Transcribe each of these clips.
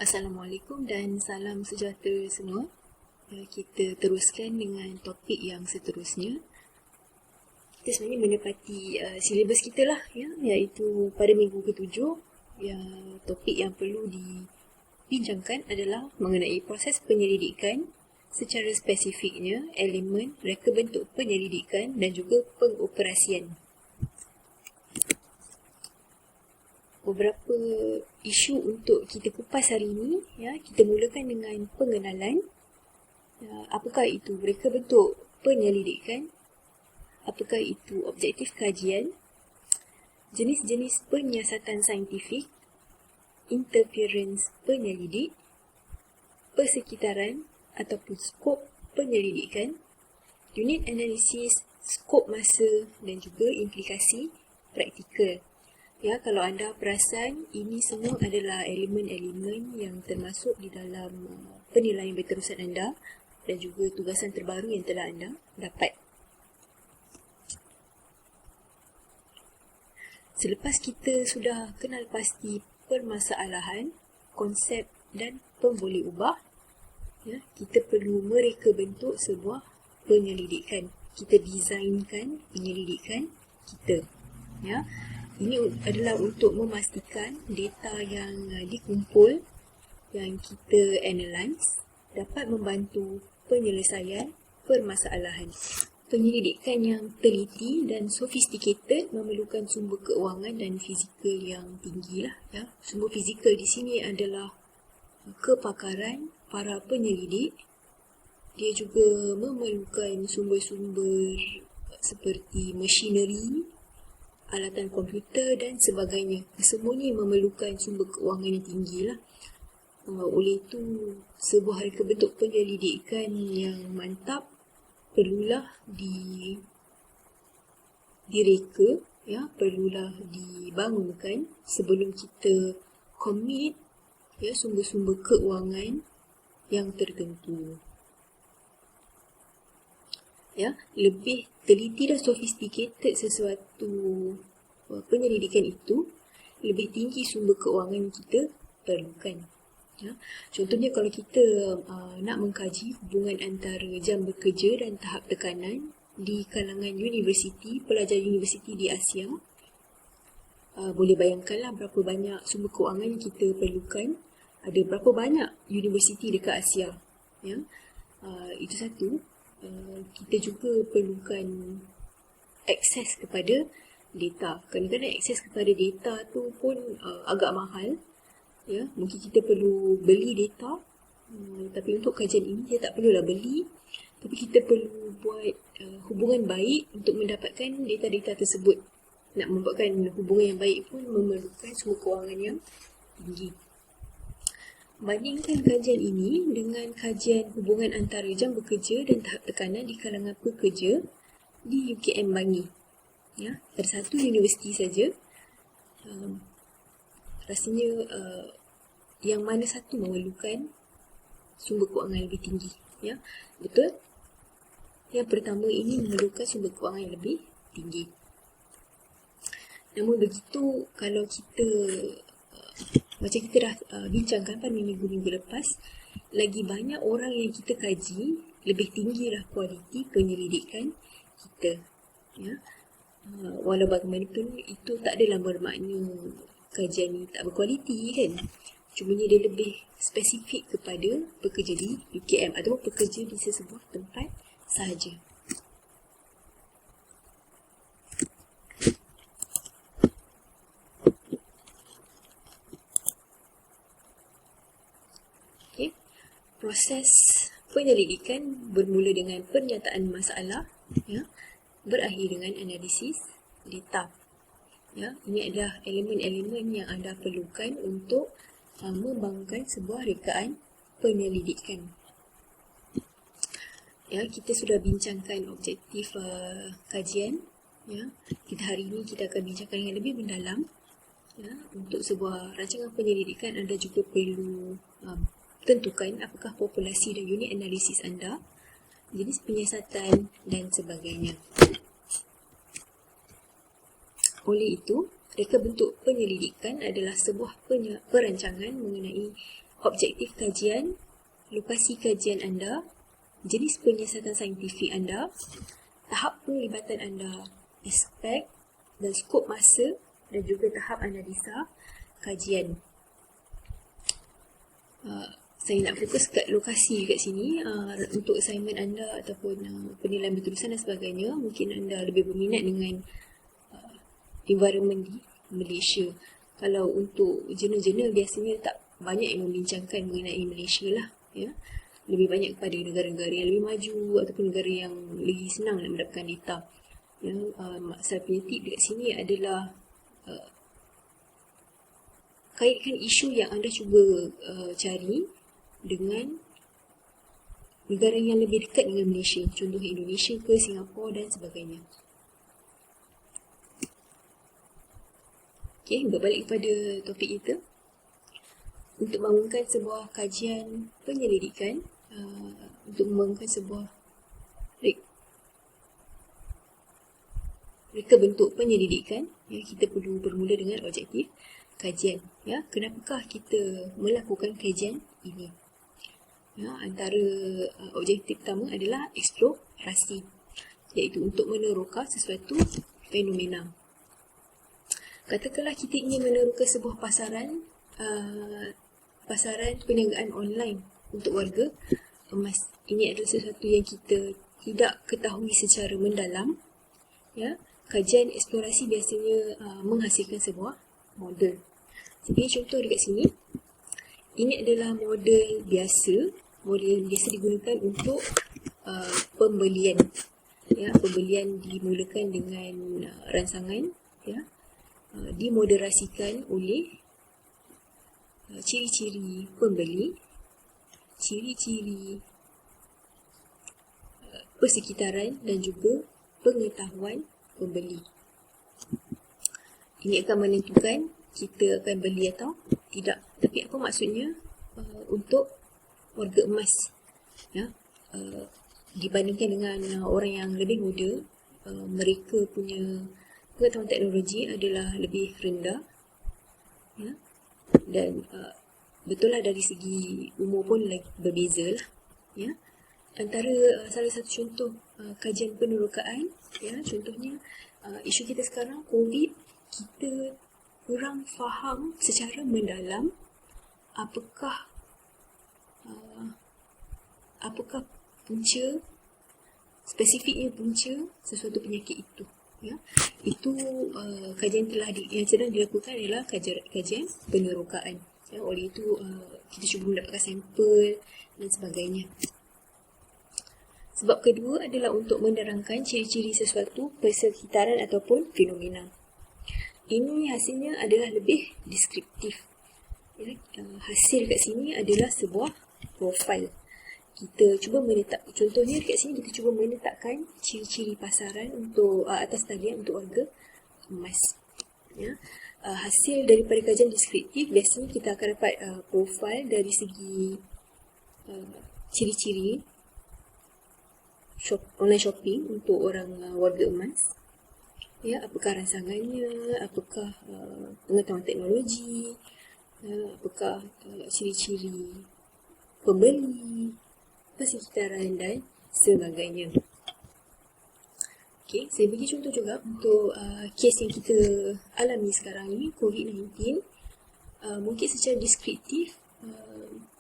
Assalamualaikum dan salam sejahtera semua. Kita teruskan dengan topik yang seterusnya. Kita sebenarnya menepati silibus kita lah, iaitu pada minggu ke-7. Topik yang perlu dibincangkan adalah mengenai proses penyelidikan, secara spesifiknya elemen, reka bentuk penyelidikan dan juga pengoperasian. Beberapa isu untuk kita kupas hari ini, kita mulakan dengan pengenalan. Apakah itu reka bentuk penyelidikan? Apakah itu objektif kajian? Jenis-jenis penyiasatan saintifik, interference penyelidik, persekitaran ataupun skop penyelidikan, unit analisis, skop masa dan juga implikasi praktikal. Kalau anda perasan, ini semua adalah elemen-elemen yang termasuk di dalam penilaian berterusan anda dan juga tugasan terbaru yang telah anda dapat. Selepas kita sudah kenal pasti permasalahan, konsep dan pemboleh ubah, kita perlu mereka bentuk sebuah penyelidikan. Kita desainkan penyelidikan kita. Ini adalah untuk memastikan data yang dikumpul, yang kita analyse, dapat membantu penyelesaian permasalahan. Penyelidikan yang teliti dan sophisticated memerlukan sumber keuangan dan fizikal yang tinggi lah. Sumber fizikal di sini adalah kepakaran para penyelidik. Dia juga memerlukan sumber-sumber seperti machinery, alatan komputer dan sebagainya. Semuanya memerlukan sumber keuangan yang tinggi lah. Oleh itu, sebuah reka bentuk penyelidikan yang mantap perlulah direka, perlulah dibangunkan sebelum kita commit sumber-sumber keuangan yang tertentu. Lebih teliti dan sophisticated sesuatu penyelidikan itu, lebih tinggi sumber keuangan yang kita perlukan. Contohnya kalau kita nak mengkaji hubungan antara jam bekerja dan tahap tekanan di kalangan universiti, pelajar universiti di Asia, boleh bayangkanlah berapa banyak sumber keuangan yang kita perlukan. Ada berapa banyak universiti dekat Asia. Itu satu. Kita juga perlukan akses kepada data. Kadang-kadang akses kepada data tu pun agak mahal. Mungkin kita perlu beli data, tapi untuk kajian ini kita tak perlulah beli, tapi kita perlu buat hubungan baik untuk mendapatkan data-data tersebut. Nak membuatkan hubungan yang baik pun memerlukan sumber kewangan yang tinggi. Bandingkan kajian ini dengan kajian hubungan antara jam bekerja dan tahap tekanan di kalangan pekerja di UKM Bangi. Ada satu universiti saja. Rasanya yang mana satu memerlukan sumber kewangan lebih tinggi. Betul? Yang pertama ini memerlukan sumber kewangan yang lebih tinggi. Namun begitu, kalau kita macam kita dah bincangkan pada minggu-minggu lepas, lagi banyak orang yang kita kaji, lebih tinggilah kualiti penyelidikan kita. Walau bagaimanapun, itu tak adalah bermakna kajian ni tak berkualiti kan. Cumanya dia lebih spesifik kepada pekerja di UKM atau pekerja di sesebuah tempat sahaja. Proses penyelidikan bermula dengan pernyataan masalah, berakhir dengan analisis data. Ini adalah elemen-elemen yang anda perlukan untuk membangunkan sebuah rekaan penyelidikan. Kita sudah bincangkan objektif kajian. Kita hari ini kita akan bincangkan yang lebih mendalam. Untuk sebuah rancangan penyelidikan, anda juga perlu tentukan apakah populasi dan unit analisis anda, jenis penyiasatan dan sebagainya. Oleh itu, reka bentuk penyelidikan adalah sebuah perancangan mengenai objektif kajian, lokasi kajian anda, jenis penyiasatan saintifik anda, tahap penglibatan anda, aspek dan skop masa dan juga tahap analisa kajian. Saya nak fokus kat lokasi kat sini. Untuk assignment anda ataupun penilaian berterusan dan sebagainya, mungkin anda lebih berminat dengan environment di Malaysia. Kalau untuk jurnal-jurnal biasanya tak banyak yang membincangkan mengenai Malaysia lah, ya. Lebih banyak kepada negara-negara yang lebih maju ataupun negara yang lebih senang nak mendapatkan data. Ya, masalah penyetip dekat sini adalah kaitkan isu yang anda cuba cari dengan negara yang lebih dekat dengan Malaysia, contoh Indonesia ke Singapura dan sebagainya. Okey, berbalik kepada topik kita. Untuk membangunkan sebuah kajian penyelidikan, untuk membangunkan sebuah reka bentuk penyelidikan, ya, kita perlu bermula dengan objektif kajian. Ya, kenapakah kita melakukan kajian ini? Ya, antara objektif pertama adalah eksplorasi, iaitu untuk meneroka sesuatu fenomena. Katakanlah kita ingin meneroka sebuah pasaran perniagaan online untuk warga emas. Ini adalah sesuatu yang kita tidak ketahui secara mendalam. Ya, kajian eksplorasi biasanya menghasilkan sebuah model. Sebagai contoh dekat sini, ini adalah model biasa digunakan untuk pembelian. Ya, pembelian dimulakan dengan rangsangan, ya, dimoderasikan oleh ciri-ciri pembeli, ciri-ciri persekitaran dan juga pengetahuan pembeli. Ini akan menentukan kita akan beli atau tidak. Tapi apa maksudnya untuk warga emas? Ya, dibandingkan dengan orang yang lebih muda, mereka punya pengetahuan teknologi adalah lebih rendah. Ya, dan betul lah dari segi umur pun berbeza lah. Ya, antara salah satu contoh kajian penerokaan, ya, contohnya isu kita sekarang COVID, kita kurang faham secara mendalam apakah punca, spesifiknya punca sesuatu penyakit itu. Ya, itu kajian yang sedang dilakukan adalah kajian penerokaan. Ya, oleh itu kita cuba mendapatkan sampel dan sebagainya. Sebab kedua adalah untuk menerangkan ciri-ciri sesuatu persekitaran ataupun fenomena. Ini hasilnya adalah lebih deskriptif. Ya, hasil kat sini adalah sebuah profil. Kita cuba contohnya dekat sini kita cuba menetapkan ciri-ciri pasaran untuk atas talian untuk warga emas. Ya, hasil daripada kajian deskriptif biasanya kita akan dapat profil dari segi ciri-ciri online shopping untuk orang warga emas. Ya, apakah rangsangannya, apakah pengetahuan teknologi, apakah ciri-ciri pembeli, persekitaran dan sebagainya. Okey, saya bagi contoh juga untuk kes yang kita alami sekarang ni, COVID-19. Mungkin secara deskriptif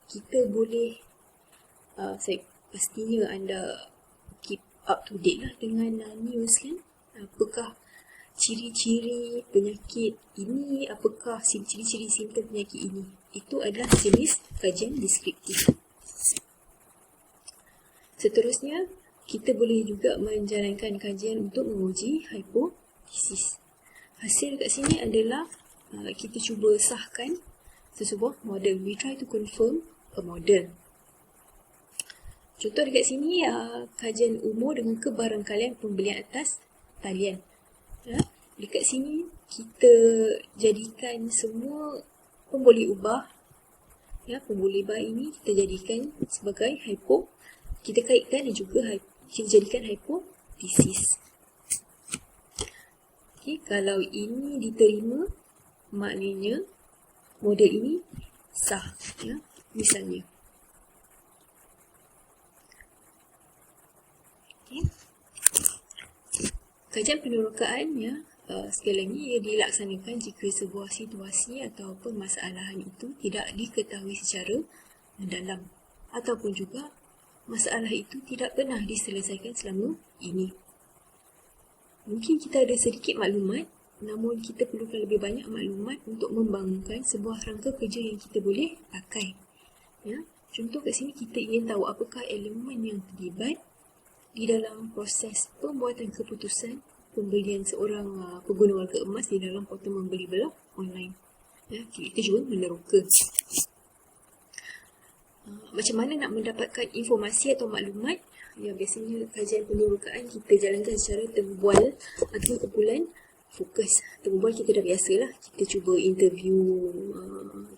kita boleh, saya pastinya anda keep up to date lah dengan news kan. Apakah ciri-ciri penyakit ini, apakah ciri-ciri simptom penyakit ini. Itu adalah jenis kajian deskriptif. Seterusnya, kita boleh juga menjalankan kajian untuk menguji hipotesis. Hasil kat sini adalah kita cuba sahkan sesebuah model. We try to confirm a model. Contoh dekat sini, kajian umur dengan kebarangkalian pembelian atas talian. Ya, dekat sini kita jadikan semua pemboleh ubah, ya, pemboleh ubah ini kita jadikan sebagai kita kaitkan dan juga kita jadikan hipotesis. Okay, kalau ini diterima, maknanya model ini sah. Ya. misalnya. Okay. Kajian penerokaan sekali lagi ia dilaksanakan jika sebuah situasi ataupun masalahan itu tidak diketahui secara mendalam ataupun juga masalah itu tidak pernah diselesaikan selama ini. Mungkin kita ada sedikit maklumat, namun kita perlukan lebih banyak maklumat untuk membangunkan sebuah rangka kerja yang kita boleh pakai. Ya, contoh kat sini kita ingin tahu apakah elemen yang terlibat di dalam proses pembuatan keputusan pembelian seorang pengguna warga emas di dalam portal membeli belah online. Ya, kita cuba meneroka. Macam mana nak mendapatkan informasi atau maklumat? Ya, biasanya kajian penerokaan kita jalankan secara terbual atau kumpulan fokus. Terbual kita dah biasalah, kita cuba interview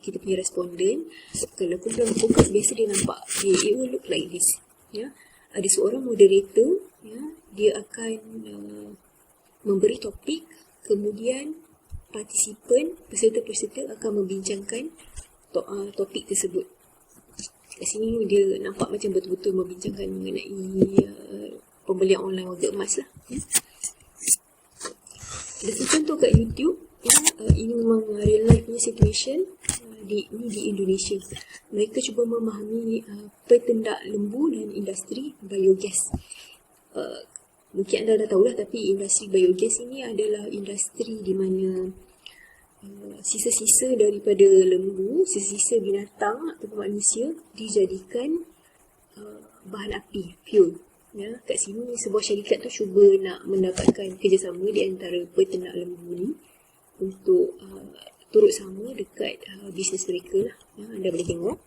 kita punya responden. Kalau kumpulan fokus biasa dia nampak it will look like this. Ya, ada seorang moderator, ya, dia akan memberi topik, kemudian partisipan, peserta-peserta akan membincangkan topik tersebut. Kat sini dia nampak macam betul-betul membincangkan mengenai pembelian online warga emas lah. Ya. Ada contoh kat YouTube, ya, ini memang real life punya situation di Indonesia. Mereka cuba memahami peternak lembu dan industri biogas. Mungkin anda dah tahulah, tapi industri biogas ini adalah industri di mana sisa-sisa daripada lembu, sisa-sisa binatang atau manusia dijadikan bahan api, fuel. Ya, kat sini sebuah syarikat tu cuba nak mendapatkan kerjasama di antara peternak lembu ni untuk turut sama dekat bisnes mereka lah. Ya, anda boleh tengok.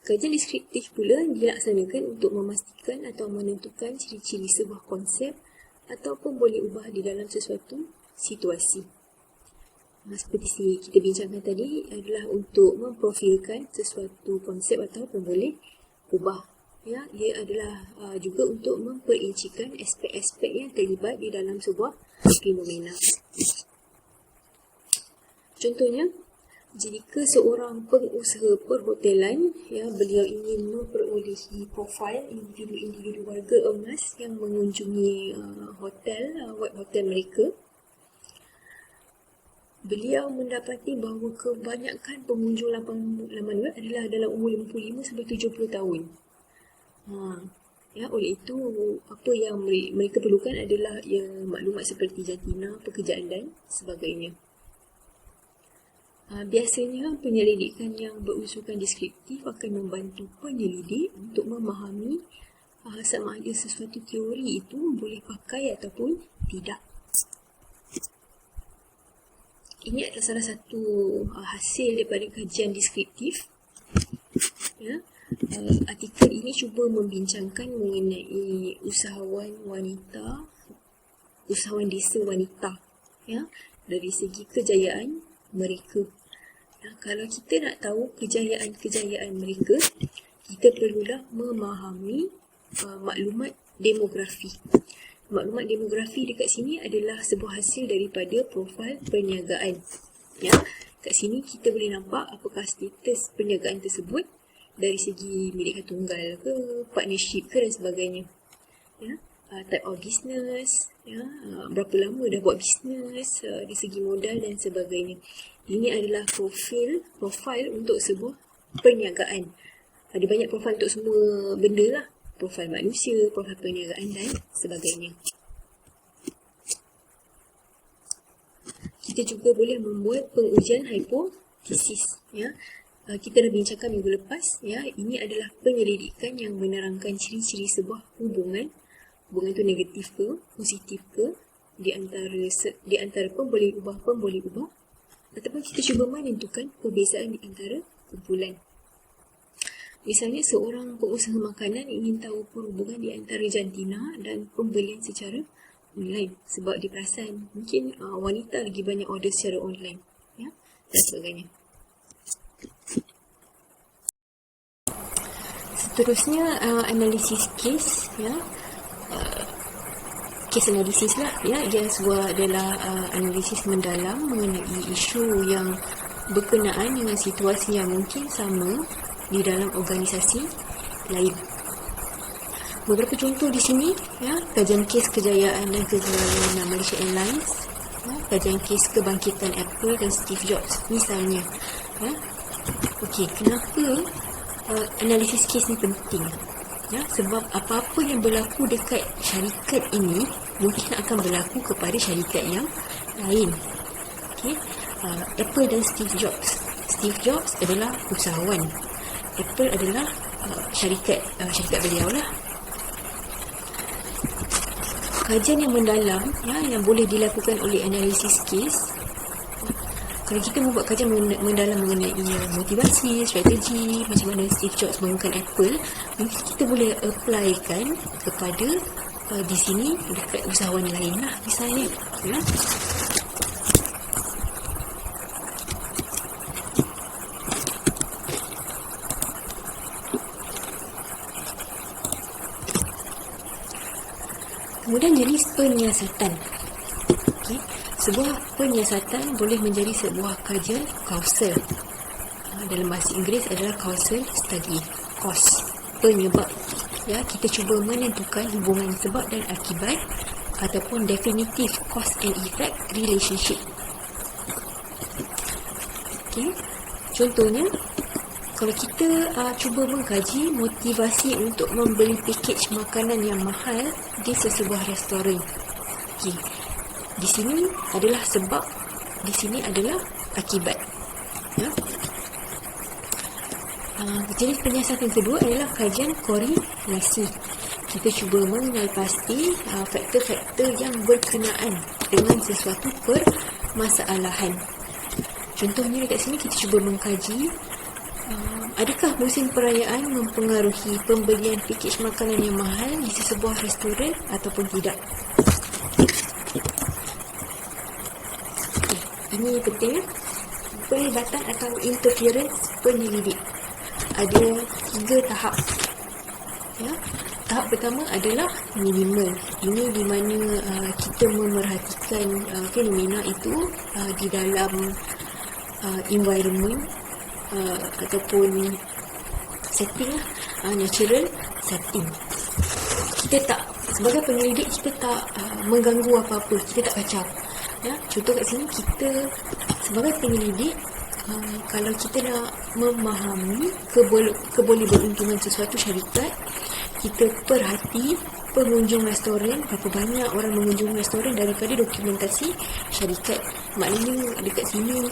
Kajian deskriptif pula dilaksanakan untuk memastikan atau menentukan ciri-ciri sebuah konsep ataupun boleh ubah di dalam sesuatu situasi. Seperti kita bincangkan tadi adalah untuk memprofilkan sesuatu konsep ataupun boleh ubah. Ya, ia adalah juga untuk memperincikan aspek-aspek yang terlibat di dalam sebuah fenomena. Contohnya, jika seorang pengusaha perhotelan, ya, beliau ingin memperolehi profil individu-individu warga emas yang mengunjungi web hotel mereka, beliau mendapati bahawa kebanyakan pengunjung laman web adalah dalam umur 55 sampai 70 tahun. Ya, oleh itu apa yang mereka perlukan adalah maklumat seperti jantina, pekerjaan dan sebagainya. Biasanya penyelidikan yang berunsurkan deskriptif akan membantu penyelidik untuk memahami sama ada sesuatu teori itu boleh pakai ataupun tidak. Ini adalah salah satu hasil daripada kajian deskriptif. Ya, artikel ini cuba membincangkan mengenai usahawan desa wanita, ya, dari segi kejayaan mereka. Kalau kita nak tahu kejayaan mereka, kita perlulah memahami maklumat demografi. Maklumat demografi dekat sini adalah sebuah hasil daripada profil perniagaan. Ya, kat sini kita boleh nampak apakah status perniagaan tersebut dari segi milikan tunggal ke, partnership ke dan sebagainya. Ya, type of business, ya, berapa lama dah buat business, dari segi modal dan sebagainya. Ini adalah profil untuk sebuah perniagaan. Ada banyak profil untuk semua benda lah. Profil manusia, profil perniagaan dan sebagainya. Kita juga boleh membuat pengujian hipotesis. Ya. Kita dah bincangkan minggu lepas. Ya. Ini adalah penyelidikan yang menerangkan ciri-ciri sebuah hubungan. Hubungan itu negatif ke, positif ke, di antara pemboleh ubah ataupun kita cuba menentukan perbezaan di antara kumpulan. Misalnya seorang pengusaha makanan ingin tahu perhubungan di antara jantina dan pembelian secara online sebab dia perasan mungkin wanita lagi banyak order secara online, ya, dan sebagainya. Seterusnya analisis kes, ya. Kes analisis lah, ya, ia sebuah adalah analisis mendalam mengenai isu yang berkenaan dengan situasi yang mungkin sama di dalam organisasi lain. Beberapa contoh di sini, ya, kajian kes kejayaan dan kegagalan Malaysia Airlines, ya, kajian kes kebangkitan Apple dan Steve Jobs misalnya. Ya. Okey, kenapa analisis kes ni penting? Ya, sebab apa-apa yang berlaku dekat syarikat ini mungkin akan berlaku kepada syarikat yang lain. Okay. Apple dan Steve Jobs. Steve Jobs adalah usahawan. Apple adalah syarikat beliau lah. Kajian yang mendalam, ya, yang boleh dilakukan oleh analisis kes. Kalau kita membuat kajian mendalam mengenai motivasi, strategi, macam mana Steve Jobs bangunkan Apple, mungkin kita boleh applykan kepada di sini dekat usahawan lain lah misalnya. Ya. Kemudian jenis penyiasatan. Okay. Sebuah penyiasatan boleh menjadi sebuah kajian kausal. Dalam bahasa Inggeris adalah causal study. Cause, penyebab. Ya, kita cuba menentukan hubungan sebab dan akibat ataupun definitive cause and effect relationship. Okay. Contohnya, kalau kita cuba mengkaji motivasi untuk membeli pakej makanan yang mahal di sesebuah restoran. Okay. Di sini adalah sebab, di sini adalah akibat. Ya. Jenis penyiasatan kedua adalah kajian korelasi. Kita cuba mengenal pasti faktor-faktor yang berkenaan dengan sesuatu permasalahan. Contohnya dekat sini kita cuba mengkaji adakah musim perayaan mempengaruhi pembelian pakej makanan yang mahal di sesebuah restoran ataupun tidak. Ini penting, pelibatan atau interference penyelidik. Ada 3 tahap. Ya. Tahap pertama adalah minimal. Ini di mana kita memerhatikan fenomena itu di dalam environment ataupun setting lah, natural setting. Kita tak, sebagai penyelidik, kita tak mengganggu apa-apa, kita tak kacau. Ya, contoh kat sini, kita sebagai penyelidik, kalau kita nak memahami keboleh beruntungan sesuatu syarikat, kita perhati pengunjung restoran, berapa banyak orang mengunjungi restoran daripada dokumentasi syarikat. Maknanya dekat sini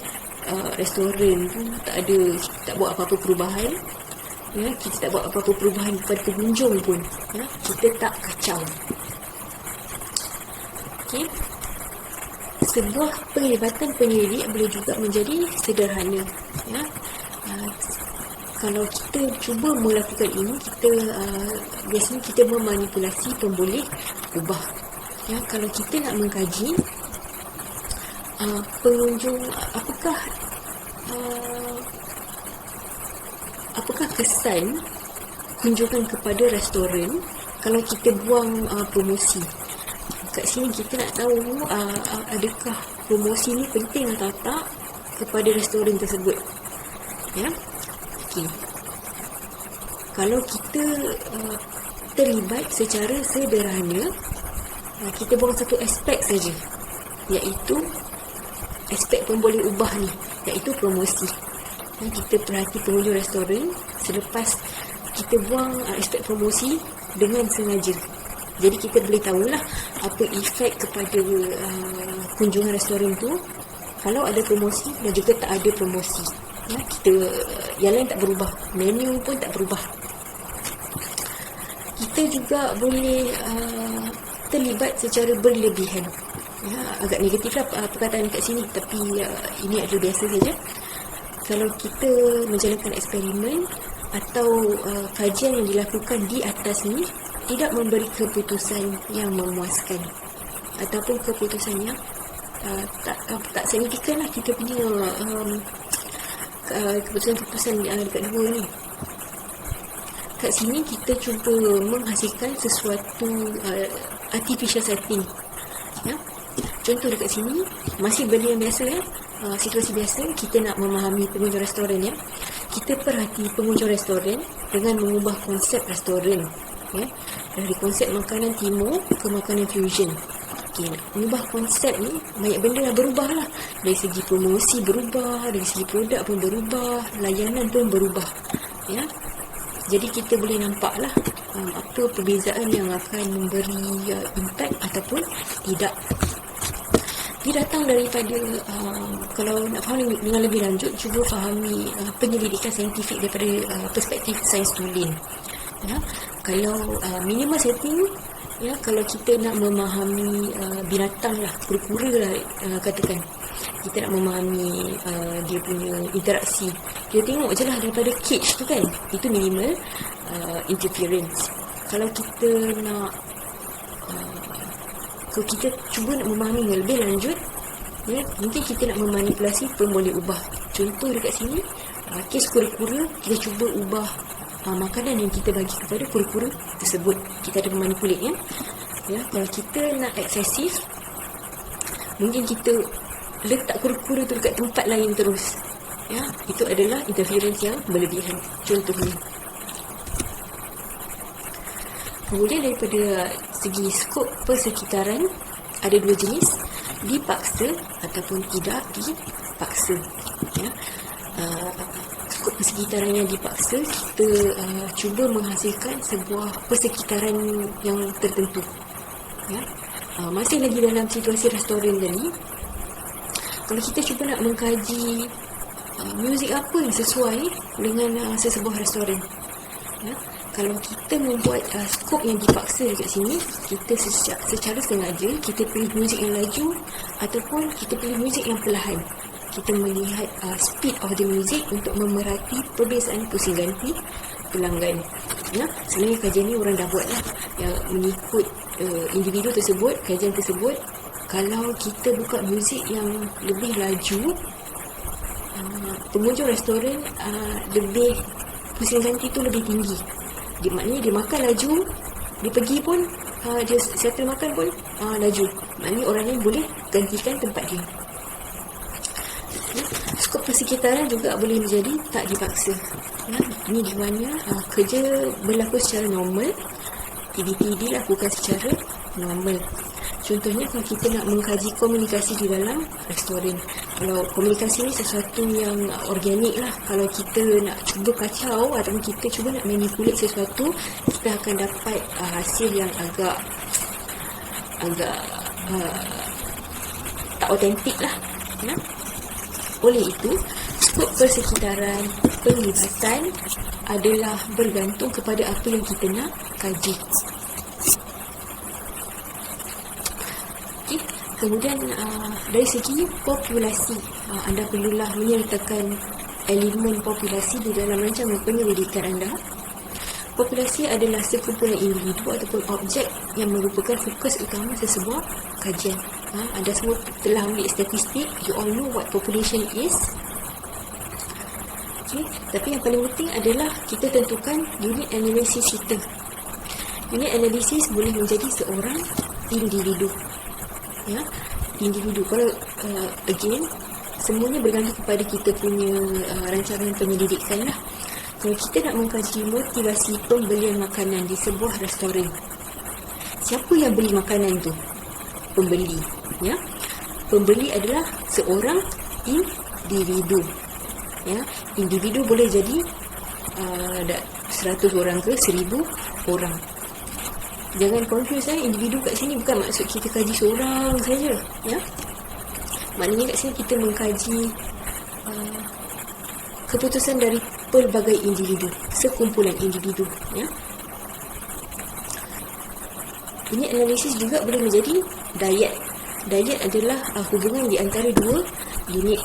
restoran tu tak ada, tak buat apa-apa perubahan. Ya, kita tak buat apa-apa perubahan kepada pengunjung pun. Ya, kita tak kacau. Okey. Sebuah penglibatan penyelidik boleh juga menjadi sederhana. Ya. Kalau kita cuba melakukan ini, kita biasanya kita memanipulasi pemboleh ubah. Ya, kalau kita nak mengkaji pengunjung, apakah kesan kunjungan kepada restoran kalau kita buang promosi. Kat sini kita nak tahu adakah promosi ni penting atau tak kepada restoran tersebut. Ya. Okey. Kalau kita terlibat secara sederhana, kita buang satu aspek saja, iaitu aspek pemboleh ubah ni, iaitu promosi. Kita perhati pengunjung restoran, selepas kita buang aspek promosi dengan sengaja. Jadi kita boleh tahulah apa efek kepada kunjungan restoran tu kalau ada promosi dan juga tak ada promosi. Ya, kita yang lain tak berubah, menu pun tak berubah. Kita juga boleh terlibat secara berlebihan. Ya, agak negatif lah perkataan kat sini, tapi ini adalah biasa saja. Kalau kita menjalankan eksperimen atau kajian yang dilakukan di atas ni tidak memberi keputusan yang memuaskan ataupun keputusan yang tak signifikan lah, kita punya keputusan-keputusan dekat dua ni. Kat sini kita cuba menghasilkan sesuatu artificial setting. Ya. Contoh dekat sini masih benda yang biasa, ya. situasi biasa kita nak memahami pengunjung restoran ya, kita perhati pengunjung restoran dengan mengubah konsep restoran ya, dari konsep makanan timur ke makanan fusion. Okay, nak mengubah konsep ni banyak benda dah berubah lah. Dari segi promosi berubah, dari segi produk pun berubah, layanan pun berubah ya. Jadi kita boleh nampak lah apa perbezaan yang akan memberi impact ataupun tidak. Dia datang daripada kalau nak faham dengan lebih lanjut, cuba fahami penyelidikan saintifik daripada perspektif sains tulen ya. Kalau minimal setting ya, kalau kita nak memahami binatang lah, kura-kura lah katakan, kita nak memahami dia punya interaksi, kita tengok je lah daripada cage tu kan, itu minimal interference. Kalau kita nak kalau kita cuba nak memahami yang lebih lanjut ya, mungkin kita nak memanipulasi pun boleh ubah. Contoh dekat sini, kes kura-kura, kita cuba ubah makanan yang kita bagi kepada kura-kura tersebut. Kita ada memanipulate ya. Ya, kalau kita nak eksesif, mungkin kita letak kura-kura tu dekat tempat lain terus. Ya, itu adalah interference yang berlebihan. Contohnya. Kemudian daripada segi skop persekitaran, ada dua jenis, dipaksa ataupun tidak dipaksa ya. Skop persekitaran yang dipaksa, kita cuba menghasilkan sebuah persekitaran yang tertentu ya. Masih lagi dalam situasi restoran tadi, kalau kita cuba nak mengkaji muzik apa yang sesuai dengan sesebuah restoran ya. Kalau kita membuat skop yang dipaksa dekat sini, kita secara sengaja kita pilih muzik yang laju ataupun kita pilih muzik yang perlahan. Kita melihat speed of the music untuk memerhati perbezaan pusing ganti pelanggan ya. Sebenarnya kajian ni orang dah buat lah yang mengikut individu tersebut, kajian tersebut. Kalau kita buka muzik yang lebih laju, pengunjung restoran lebih pusing ganti tu lebih tinggi. Dia maknanya dia makan laju, dia pergi pun dia settle makan pun laju. Maknanya orang lain boleh gantikan tempat dia. Skop persekitaran juga boleh menjadi tak dipaksa ya. Ini di mana kerja berlaku secara normal, aktiviti dilakukan secara normal. Contohnya kalau kita nak mengkaji komunikasi di dalam restoran, kalau komunikasi ni sesuatu yang organik lah. Kalau kita nak cuba kacau ataupun kita cuba nak manipulate sesuatu, kita akan dapat hasil yang agak tak otentik lah ya? Oleh itu, skop persekitaran penglibatan adalah bergantung kepada apa yang kita nak kaji. Kemudian dari segi populasi, anda perlulah menyertakan elemen populasi di dalam rancangan penyelidikan anda. Populasi adalah sekumpulan individu ataupun objek yang merupakan fokus utama sesebuah kajian. Anda semua telah ambil statistik, you all know what population is. Okay. Tapi yang paling penting adalah kita tentukan unit analisis kita. Unit analisis boleh menjadi seorang individu ya, individu. Kalau again, semuanya bergantung kepada kita punya rancangan penyelidikan lah. Kalau kita nak mengkaji motivasi pembelian makanan di sebuah restoran, siapa yang beli makanan tu? Pembeli ya. Pembeli adalah seorang individu ya. Individu boleh jadi 100 orang ke 1000 orang. Jangan confuse individu kat sini bukan maksud kita kaji seorang saja ya. Maknanya kat sini kita mengkaji keputusan dari pelbagai individu, sekumpulan individu ya. Ini analisis juga boleh menjadi diet. Diet adalah hubungan di antara dua unit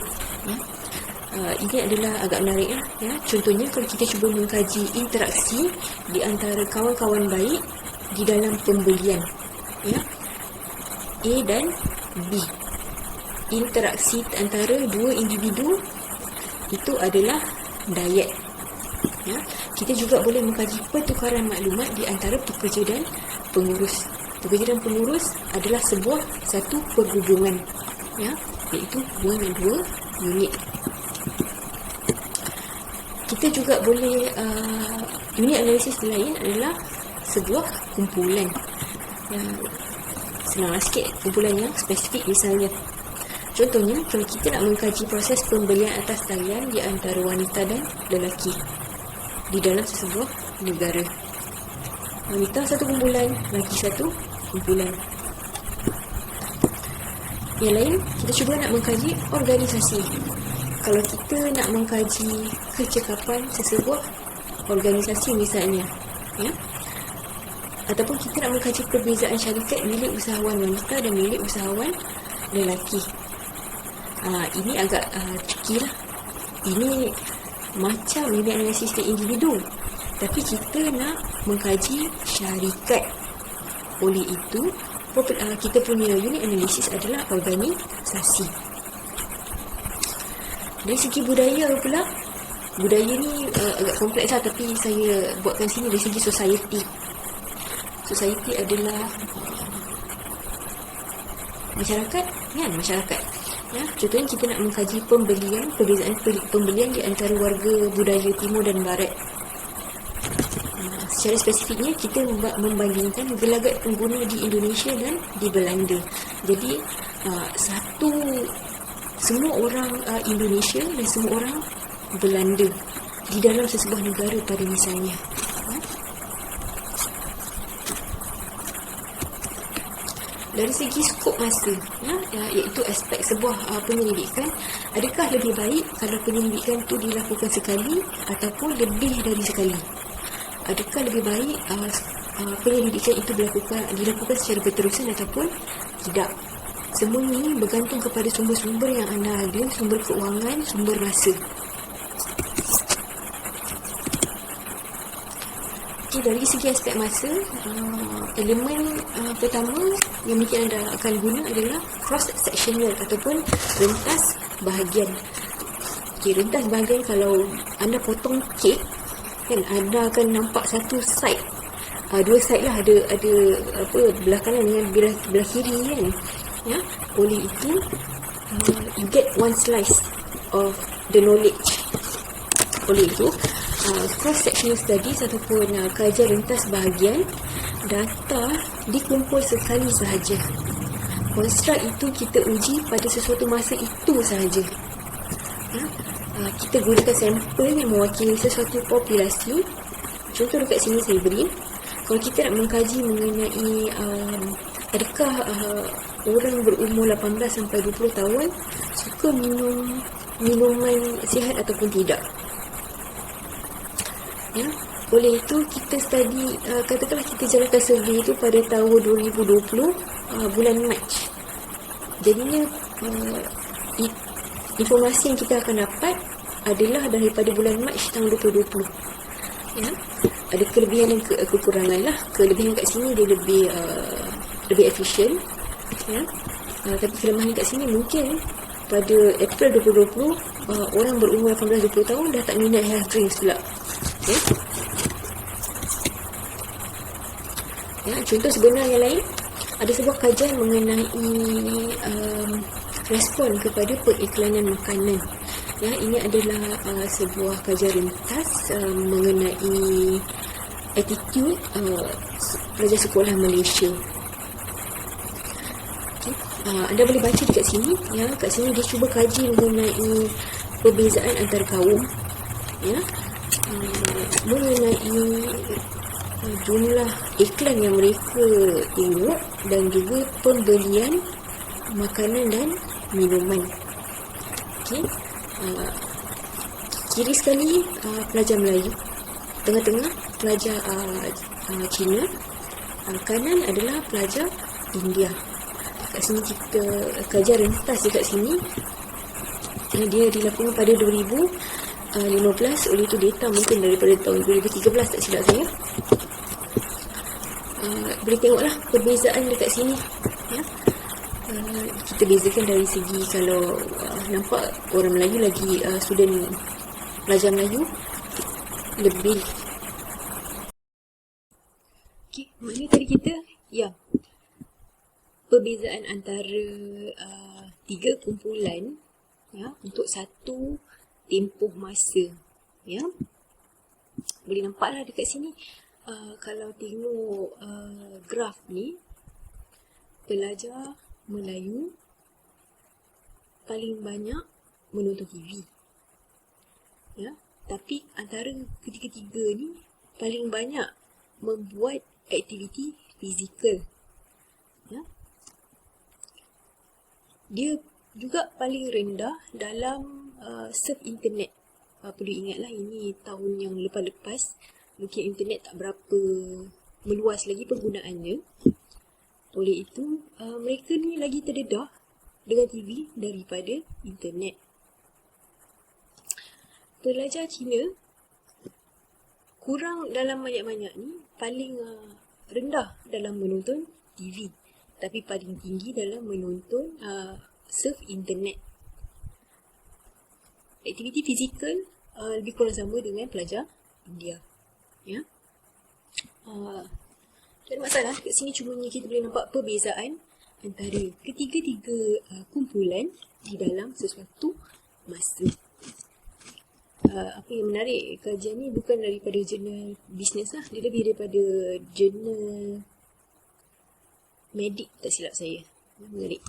ya. Ini adalah agak menarik ya. Contohnya kalau kita cuba mengkaji interaksi di antara kawan-kawan baik di dalam pembelian ya, A dan B, interaksi antara dua individu itu adalah diet ya. Kita juga boleh mengkaji pertukaran maklumat di antara pekerja dan pengurus. Pekerja dan pengurus adalah satu perhubungan ya, iaitu hubungan dua unit. Kita juga boleh unit analisis lain adalah sebuah kumpulan. Senang sikit, kumpulan yang spesifik. Misalnya, contohnya kalau kita nak mengkaji proses pembelian atas talian di antara wanita dan lelaki di dalam sebuah negara. Wanita satu kumpulan, lelaki satu kumpulan. Yang lain, kita cuba nak mengkaji organisasi. Kalau kita nak mengkaji kecekapan sesebuah organisasi misalnya, ataupun kita nak mengkaji perbezaan syarikat milik usahawan wanita dan milik usahawan lelaki. Ini agak tricky lah. Ini macam unit analisis individu, tapi kita nak mengkaji syarikat. Oleh itu, kita punya unit analisis adalah organisasi. Dari segi budaya pula, budaya ni agak kompleks lah, tapi saya buatkan sini dari segi society. Society adalah masyarakat, kan? Masyarakat. Contohnya kita nak mengkaji perbezaan pembelian di antara warga budaya timur dan barat. Secara spesifiknya, kita membandingkan gelagat pengguna di Indonesia dan di Belanda. Jadi, semua orang Indonesia dan semua orang Belanda di dalam sesebuah negara pada misalnya. Dari segi skop masa, iaitu aspek sebuah penyelidikan, adakah lebih baik kalau penyelidikan itu dilakukan sekali ataupun lebih dari sekali? Adakah lebih baik penyelidikan itu dilakukan secara berterusan ataupun tidak? Semua ini bergantung kepada sumber-sumber yang anda ada, sumber keuangan, sumber masa. Dari segi aspek masa, elemen pertama yang mungkin anda akan guna adalah cross-sectional ataupun rentas bahagian. Rentas bahagian, kalau anda potong kek, kan anda akan nampak satu side, dua side lah, ada belah kanan dengan belah kiri, kan. Oleh itu, you get one slice of the knowledge. Oleh itu, cross-sectional studies ataupun kajian rentas bahagian, data dikumpul sekali sahaja. Konstruk itu kita uji pada sesuatu masa itu sahaja. Kita gunakan sampel yang mewakili sesuatu populasi. Contoh dekat sini saya beri, kalau kita nak mengkaji mengenai adakah orang berumur 18 sampai 20 tahun suka minum minuman sihat ataupun tidak. Oleh itu, kita study, katakanlah kita jalankan survey itu pada tahun 2020, bulan Mac. Jadinya informasi yang kita akan dapat adalah daripada bulan Mac tahun 2020. Ada kelebihan dan kekurangan lah. Kelebihan kat sini dia lebih efisien, tapi kelemahan kat sini mungkin pada April 2020 orang berumur 18-20 tahun dah tak minat health drinks pula. Contoh sebenar yang lain, ada sebuah kajian mengenai respon kepada periklanan makanan. Ini adalah sebuah kajian rentas mengenai attitude pelajar sekolah Malaysia. Anda boleh baca dekat sini. Kat sini dia cuba kaji mengenai perbezaan antar kaum, mengenai jumlah iklan yang mereka tengok dan juga pembelian makanan dan minuman. Kiri sekali pelajar Melayu, tengah-tengah pelajar Cina, kanan adalah pelajar India. Kat sini kita kajian rentas dekat sini. Dia dilakukan pada 2015, oleh itu data mungkin daripada tahun 2013 tak silap saya. Boleh tengoklah perbezaan dekat sini. Kita bezakan dari segi, kalau nampak orang Melayu lagi, student pelajar Melayu lebih. Maknanya tadi kita perbezaan antara tiga kumpulan ya, untuk satu tempoh masa. Ya, boleh nampaklah dekat sini. Kalau tengok graf ni, pelajar Melayu paling banyak menonton TV. Ya, tapi antara ketiga-tiga ni paling banyak membuat aktiviti fizikal. Ya. Dia juga paling rendah dalam surf internet. Perlu ingatlah ini tahun yang lepas-lepas, mungkin internet tak berapa meluas lagi penggunaannya. Oleh itu, mereka ni lagi terdedah dengan TV daripada internet. Pelajar Cina kurang dalam banyak-banyak ni paling rendah dalam menonton TV, tapi paling tinggi dalam menonton surf internet. Aktiviti fizikal lebih kurang sama dengan pelajar India. Ya. Tak ada masalah, kat sini cumanya kita boleh nampak perbezaan antara ketiga-tiga kumpulan di dalam sesuatu masa. Apa yang menarik, kajian ni bukan daripada jurnal bisnes lah, dia lebih daripada jurnal medik, tak silap saya. Menarik.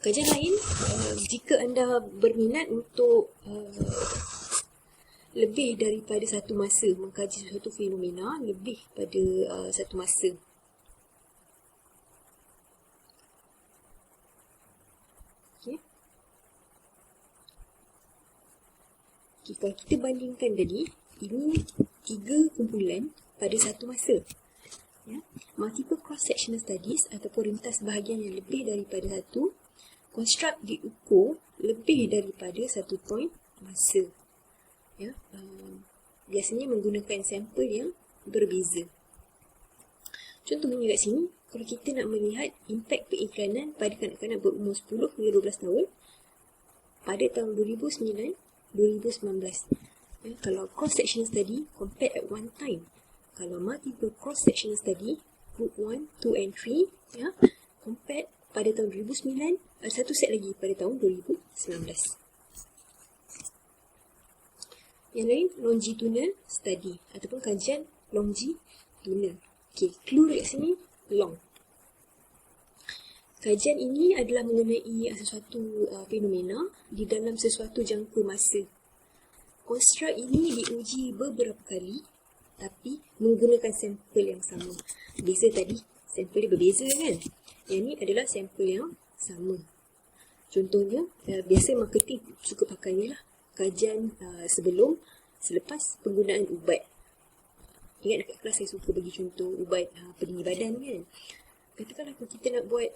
Kajian lain, jika anda berminat untuk lebih daripada satu masa mengkaji suatu fenomena lebih pada satu masa, okay. Okay, kalau kita bandingkan tadi, ini 3 kumpulan pada satu masa. Ya. Multiple cross-sectional studies ataupun rintas bahagian yang lebih daripada satu, konstruk diukur lebih daripada satu point masa. Ya, biasanya menggunakan sampel yang berbeza. Contohnya kat sini, kalau kita nak melihat impak periklanan pada kanak-kanak berumur 10 hingga 12 tahun pada tahun 2009-2019. Ya, kalau cross-sectional study, compare at one time. Kalau multiple cross-sectional study, group 1, 2 and 3, ya, compare pada tahun 2009, satu set lagi pada tahun 2019. Yang lain, longitudinal study ataupun kajian longitudinal. Okey, clue dekat sini, long. Kajian ini adalah mengenai sesuatu fenomena di dalam sesuatu jangka masa. Konstruk ini diuji beberapa kali tapi menggunakan sampel yang sama. Beza tadi, sampel dia berbeza kan? Yang ni adalah sampel yang sama. Contohnya, biasa marketing suka pakai ni lah. Kajian selepas penggunaan ubat. Ingat dekat kelas saya suka bagi contoh ubat peninggi badan kan. Katakanlah kalau kita nak buat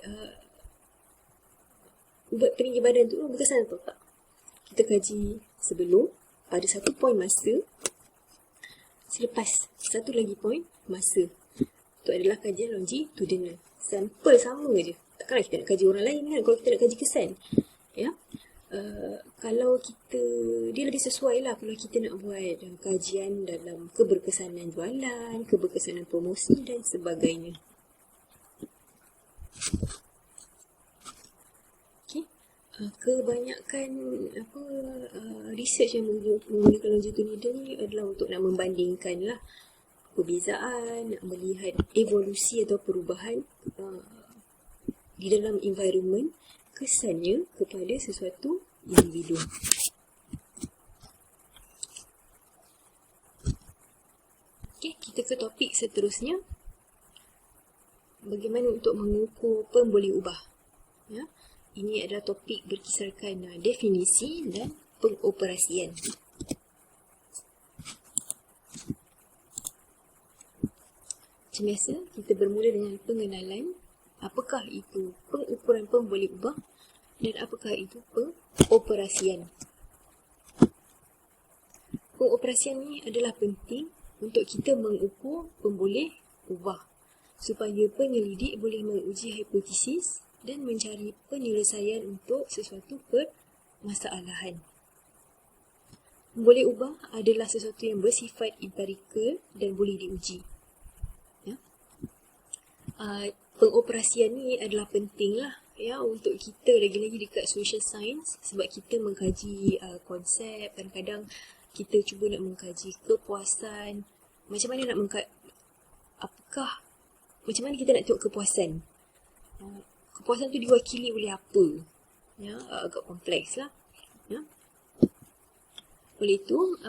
ubat peninggi badan tu berkesan atau tak. Kita kaji sebelum pada satu poin masa, selepas satu lagi poin masa. Itu adalah kajian longitudinal. Sampel sama je. Takkanlah kita nak kaji orang lain kan kalau kita nak kaji kesan. Ya. Kalau kita, dia lebih sesuai lah kalau kita nak buat kajian dalam keberkesanan jualan, keberkesanan promosi dan sebagainya. Okay. Kebanyakan research yang menggunakan longitudinal ni adalah untuk nak membandingkan lah perbezaan, nak melihat evolusi atau perubahan di dalam environment, kesannya kepada sesuatu individu. Okey, kita ke topik seterusnya. Bagaimana untuk mengukur pemboleh ubah. Ya, ini adalah topik berkisarkan definisi dan pengoperasian. Macam biasa, kita bermula dengan pengenalan. Apakah itu pengukuran pemboleh ubah dan apakah itu pengoperasian. Pengoperasian ni adalah penting untuk kita mengukur pemboleh ubah supaya penyelidik boleh menguji hipotesis dan mencari penyelesaian untuk sesuatu permasalahan. Pemboleh ubah adalah sesuatu yang bersifat empirikal dan boleh diuji. Ya. Pengoperasian ni adalah penting lah ya untuk kita lagi-lagi dekat social science, sebab kita mengkaji konsep, kadang-kadang kita cuba nak mengkaji kepuasan, macam mana nak macam mana kita nak tengok kepuasan, kepuasan tu diwakili oleh apa, ya, agak kompleks lah, ya. Oleh itu,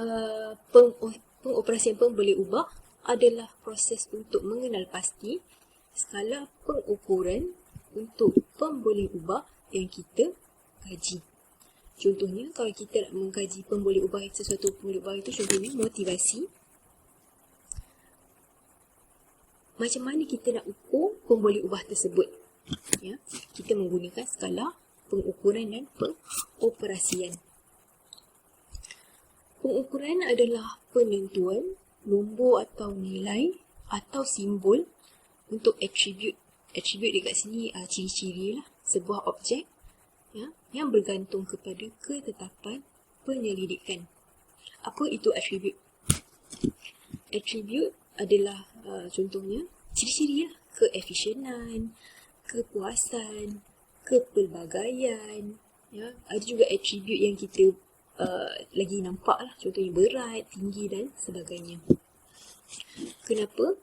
pengoperasian pem boleh ubah adalah proses untuk mengenal pasti skala pengukuran untuk pem boleh ubah yang kita kaji. Contohnya, kalau kita nak mengkaji pem boleh ubah sesuatu pem boleh ubah itu, contohnya motivasi. Macam mana kita nak ukur pem boleh ubah tersebut? Ya, kita menggunakan skala pengukuran dan pengoperasian. Pengukuran adalah penentuan nombor atau nilai atau simbol untuk atribut. Atribut dekat sini ciri-ciri lah sebuah objek, ya, yang bergantung kepada ketetapan penyelidikan. Apa itu atribut? Atribut adalah contohnya ciri-ciri lah, keefisienan, kepuasan, kepelbagaian, ya. Ada juga atribut yang kita lagi nampak lah, contohnya berat, tinggi dan sebagainya. Kenapa?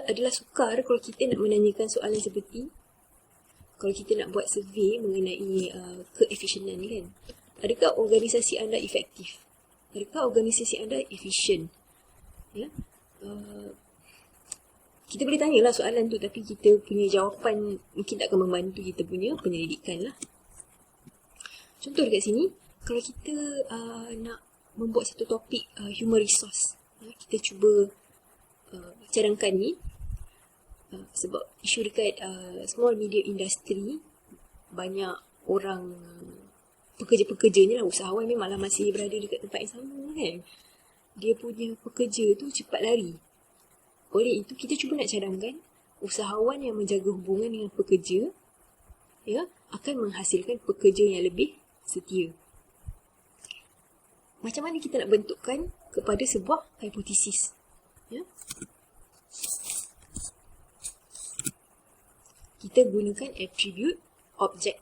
Adalah sukar kalau kita nak menanyakan soalan seperti, kalau kita nak buat survey mengenai keefisienan ni kan, adakah organisasi anda efektif? Adakah organisasi anda efisien? Ya, kita boleh tanyalah soalan tu, tapi kita punya jawapan mungkin tak akan membantu kita punya penyelidikan lah. Contoh dekat sini, kalau kita nak membuat satu topik human resource, kita cuba cadangkan ni, sebab isu dekat small media industry, banyak orang pekerja-pekerjanya lah, usahawan memanglah masih berada dekat tempat yang sama kan. Dia punya pekerja tu cepat lari. Oleh itu kita cuba nak cadangkan usahawan yang menjaga hubungan dengan pekerja, ya, akan menghasilkan pekerja yang lebih setia. Macam mana kita nak bentukkan kepada sebuah hipotesis, ya? Kita gunakan atribut objek.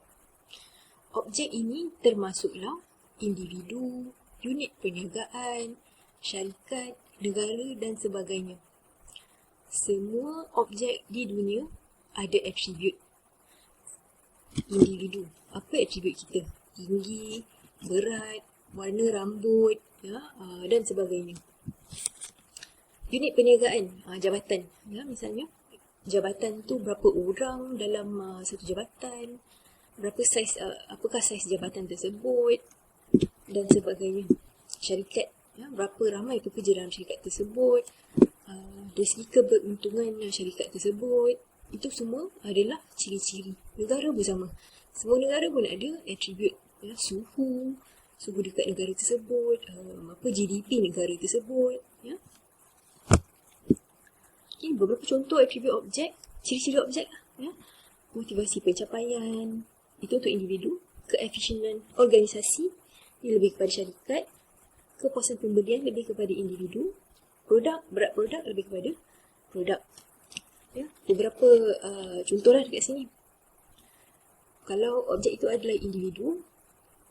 Objek ini termasuklah individu, unit perniagaan, syarikat, negara dan sebagainya. Semua objek di dunia ada atribut. Individu, apa atribut kita? Tinggi, berat, warna rambut, ya, dan sebagainya. Unit perniagaan, jabatan, ya, misalnya jabatan tu berapa orang dalam satu jabatan, berapa saiz, apakah saiz jabatan tersebut dan sebagainya. Syarikat, ya, berapa ramai pekerja dalam syarikat tersebut, dari segi keberuntungan syarikat tersebut. Itu semua adalah ciri-ciri. Negara pun sama, semua negara pun ada atribut, ya, suhu dekat negara tersebut, GDP negara tersebut, ya. Okay, beberapa contoh atribut objek, ciri-ciri objek lah, ya. Motivasi pencapaian, itu untuk individu. Keefisienan organisasi, ini lebih kepada syarikat. Kepuasan pembelian lebih kepada individu. Produk, berat produk lebih kepada produk, ya. Beberapa contoh lah dekat sini. Kalau objek itu adalah individu,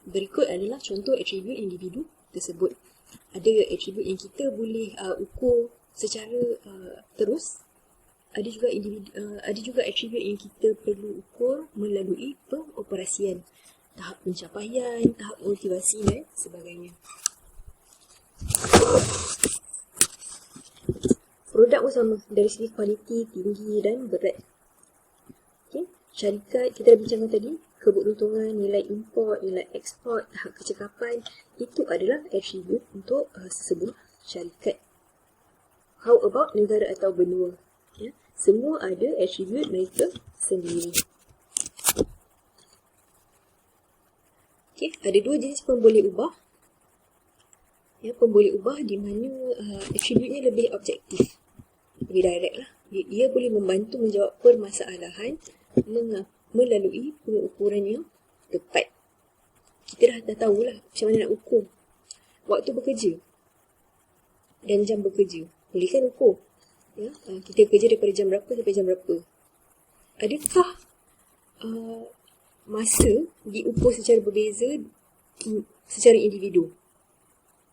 berikut adalah contoh atribut individu tersebut. Ada atribut yang kita boleh ukur secara terus. Ada juga atribut yang kita perlu ukur melalui pengoperasian, tahap pencapaian, tahap motivasi dan sebagainya. Produk pun sama, dari segi kualiti, tinggi dan berat. Okay. Syarikat, kita dah bincangkan tadi, keberuntungan, nilai import, nilai ekspor, tahap kecekapan, itu adalah atribut untuk sebuah syarikat. How about negara atau benua? Ya, semua ada atribut mereka sendiri. Okay, ada dua jenis pem boleh ubah. Ya, pem boleh ubah di mana atributnya lebih objektif, lebih direct lah. Dia boleh membantu menjawab permasalahan melalui pengukuran yang tepat. Kita dah tahulah macam mana nak ukur waktu bekerja dan jam bekerja. Boleh kan ukur? Ya, kita kerja daripada jam berapa sampai jam berapa? Adakah masa diukur secara berbeza secara individu.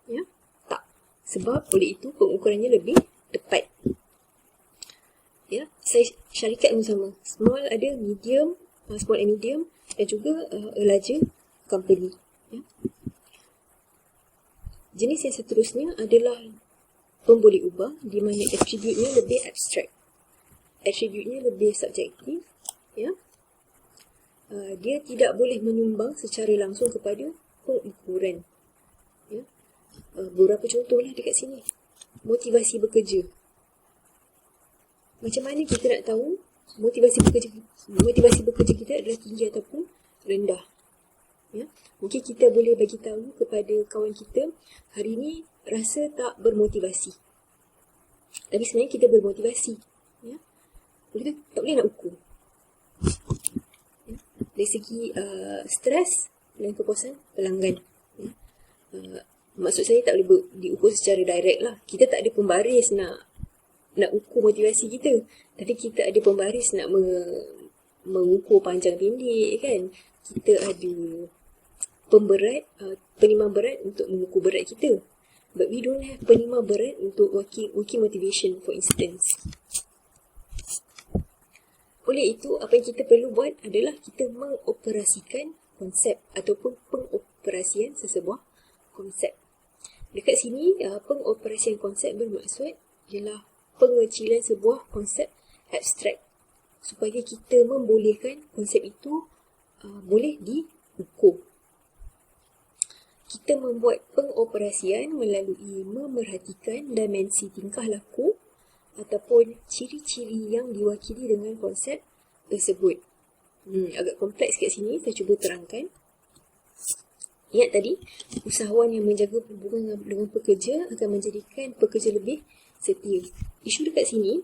Ya, tak. Sebab oleh itu pengukurannya lebih tepat. Ya, syarikat pun sama. Small ada, medium, small and medium, dan juga a larger company. Ya. Jenis yang seterusnya adalah pemboleh ubah, di mana attribute-nya lebih abstrak. Attribute-nya lebih subjektif. Ya. Dia tidak boleh menyumbang secara langsung kepada pengukuran. Ya. Beberapa contohlah dekat sini. Motivasi bekerja. Macam mana kita nak tahu motivasi bekerja kita adalah tinggi ataupun rendah? Ya. Mungkin kita boleh bagi tahu kepada kawan kita, hari ni rasa tak bermotivasi. Tapi sebenarnya kita bermotivasi. Ya. Kita tak boleh nak ukur. Ya. Dari segi stres dan kepuasan pelanggan. Ya. Maksud saya tak boleh diukur secara direct lah. Kita tak ada pembaris nak ukur motivasi kita. Tapi kita ada pembaris nak mengukur panjang pendek kan. Kita ada penimang berat untuk mengukur berat kita. But we don't have penimang berat untuk working motivation, for instance. Oleh itu, apa yang kita perlu buat adalah kita mengoperasikan konsep ataupun pengoperasian sesebuah konsep. Dekat sini, pengoperasian konsep bermaksud ialah pengecilan sebuah konsep abstrak supaya kita membolehkan konsep itu boleh diukur. Kita membuat pengoperasian melalui memerhatikan dimensi tingkah laku ataupun ciri-ciri yang diwakili dengan konsep tersebut. Agak kompleks kat sini, saya cuba terangkan. Ingat tadi, usahawan yang menjaga hubungan dengan pekerja akan menjadikan pekerja lebih setia. Isu dekat sini,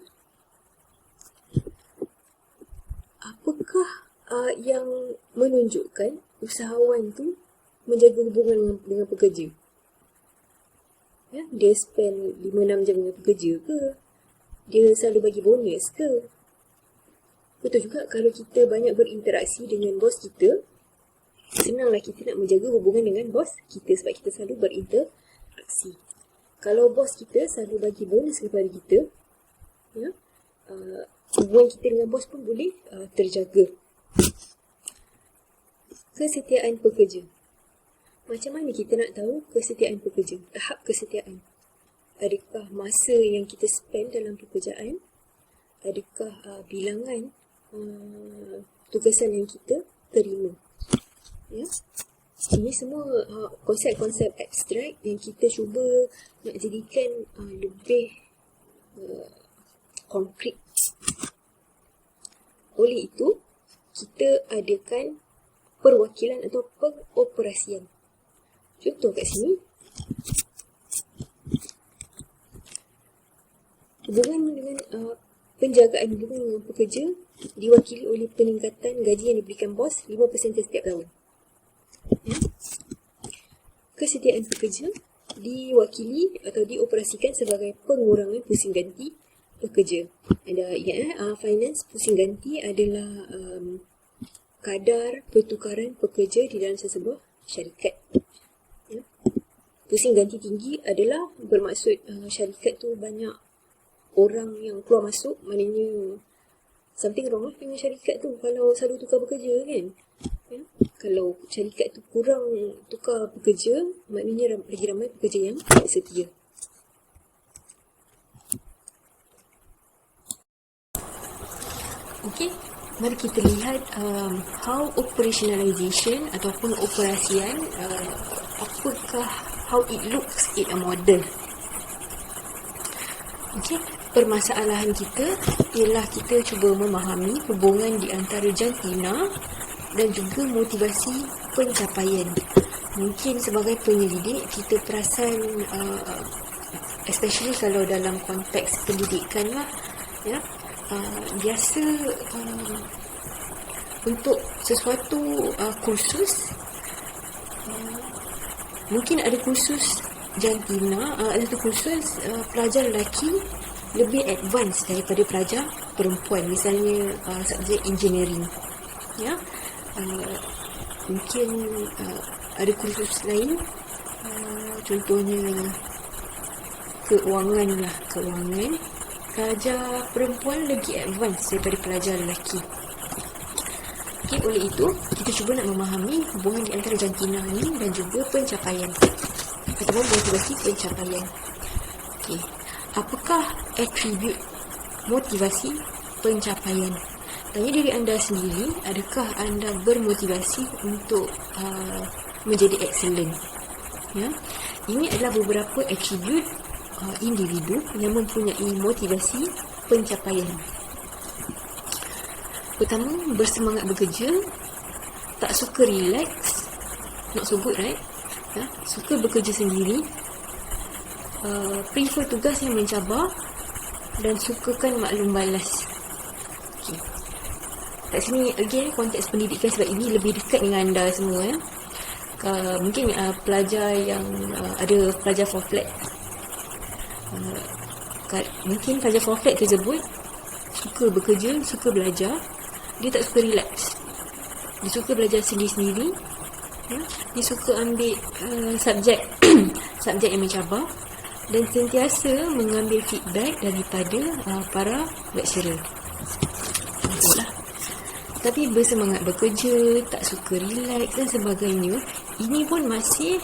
apakah yang menunjukkan usahawan tu menjaga hubungan dengan pekerja? Ya, dia spend 5-6 jam dengan pekerja ke? Dia selalu bagi bonus ke? Betul juga kalau kita banyak berinteraksi dengan bos kita, senanglah kita nak menjaga hubungan dengan bos kita sebab kita selalu berinteraksi. Kalau bos kita selalu bagi bonus kepada kita, ya, hubungan kita dengan bos pun boleh terjaga. Kesetiaan pekerja. Macam mana kita nak tahu kesetiaan pekerja? Tahap kesetiaan. Adakah masa yang kita spend dalam pekerjaan? Adakah bilangan tugasan yang kita terima? Ya. Ini semua konsep-konsep abstrak yang kita cuba nak jadikan lebih konkret. Oleh itu, kita adakan perwakilan atau pengoperasian. Contoh kat sini, hubungan dengan penjagaan hubungan dengan pekerja diwakili oleh peningkatan gaji yang diberikan bos 5% setiap tahun. Ya. Kesetiaan pekerja diwakili atau dioperasikan sebagai pengurangan pusing ganti pekerja. Anda ingat finance pusing ganti adalah kadar pertukaran pekerja di dalam sesebuah syarikat. Ya. Pusing ganti tinggi adalah bermaksud syarikat tu banyak orang yang keluar masuk, maknanya something wrong lah dengan syarikat tu kalau selalu tukar pekerja kan. Ya. Kalau syarikat tu kurang tukar pekerja, maknanya lagi ramai pekerja yang setia. Okey, mari kita lihat how operationalization ataupun operasian, apakah how it looks in a model. Okey, permasalahan kita ialah kita cuba memahami hubungan di antara jantina dan juga motivasi pencapaian. Mungkin sebagai penyelidik kita perasan, especially kalau dalam konteks pendidikan lah, ya, biasa untuk sesuatu kursus, mungkin ada kursus jantina, ada kursus pelajar lelaki lebih advance daripada pelajar perempuan, misalnya subjek engineering. Ya, mungkin ada kursus lain, contohnya keuangan lah. Keuangan pelajar perempuan lebih advance daripada pelajar lelaki. Okay, oleh itu kita cuba nak memahami hubungan di antara jantina ni dan juga pencapaian ataupun motivasi pencapaian. Okay. Apakah atribut motivasi pencapaian? Tanya diri anda sendiri, adakah anda bermotivasi untuk menjadi excellent? Ya, ini adalah beberapa atribut individu yang mempunyai motivasi pencapaian. Pertama, bersemangat bekerja, tak suka relax, not so good, right? Ya, suka bekerja sendiri, prefer tugas yang mencabar dan sukakan maklum balas. Okay. Kat sini again konteks pendidikan sebab ini lebih dekat dengan anda semua. Mungkin pelajar yang ada pelajar for flat, mungkin pelajar for flat tersebut suka bekerja, suka belajar, dia tak suka relax, dia suka belajar sendiri-sendiri, ya? Dia suka ambil subjek subjek yang mencabar dan sentiasa mengambil feedback daripada para lecturer. Contohlah. Tapi bersemangat bekerja, tak suka relax dan sebagainya, ini pun masih